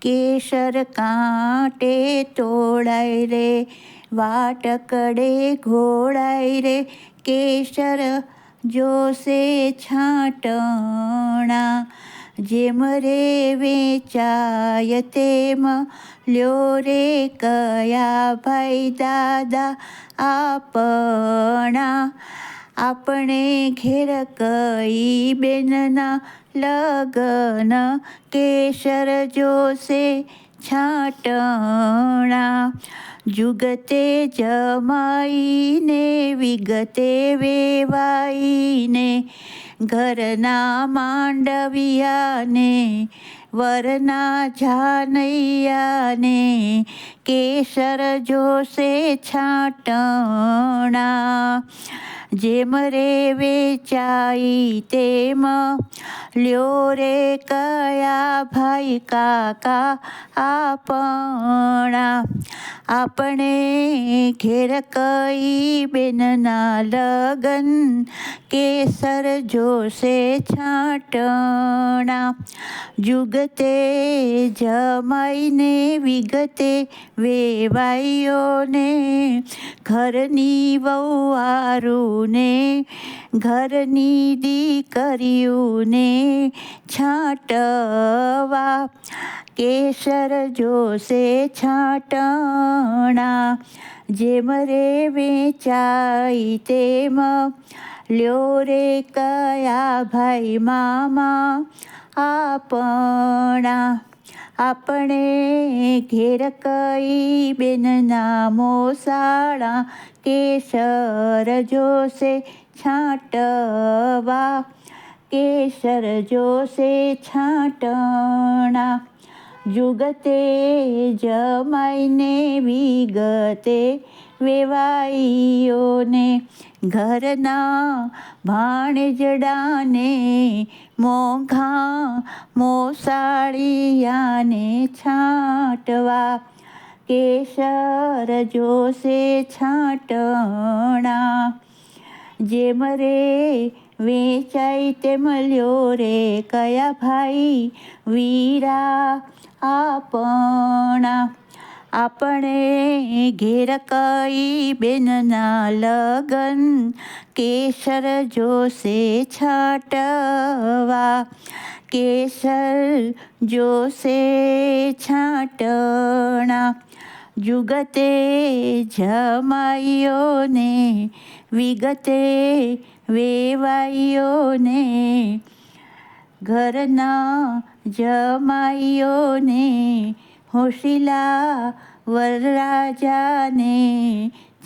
કેસર કાંટે તોળાય રે, વાટકડે ઘોળાય રે, કેસર જોશે છાંટણા. જેમ રે વેચાય તેમ લ્યો રે કયા ભાઈ દાદા આપણા. આપણે ઘેર કઈ બેનના લગન, કેસર જોશે છાંટણા. જુગતે જમાઈને વિગતે વેવાઈને, ઘરના માંડવિયાને વરના જાનૈયાને, કેસર જોશે છાંટણા. જેમ રે વેચાઈ તેમ લ્યો રે કયા ભાઈ કાકા આપણા. આપણે ઘેર કઈ બેનના લગન, કેસર જોશે છાંટણા. જુગતે જમાઈને વિગતે વેવાઈઓને, ઘરની વહુવારુને ઘરની દીકરીઓને છાંટવા, કેસર જોશે છાંટણા. જેમ રે વેચાઈ તેમ લ્યો રે કયા ભાઈ મામા આપણા. આપણે ઘેર કઈ બેનના મોસાળા, કેસર જોશે છાંટવા, કેસર જોશે છાંટણા. જુગતે જમાઈને વિગતે વેવાઈઓને, ઘરના ભાણેજડાને મોંઘા મોસાળિયાને છાંટવા, કેસર જોશે છાંટણા. જેમ રે વેચાય તેમ લ્યો રે કયા ભાઈ વીરા આપણા. આપણે ઘેર કઈ બેનના લગન, કેસર જોશે છાંટવા, કેસર જોશે છાંટણા. જુગતે જમાઈઓને વિગતે વેવાઈઓને, ઘરના જમાઈઓને હોશિલા વરરાજાને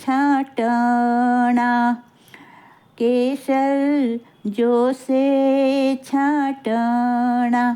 છાંટણા, કેસર જોશે છાંટણા.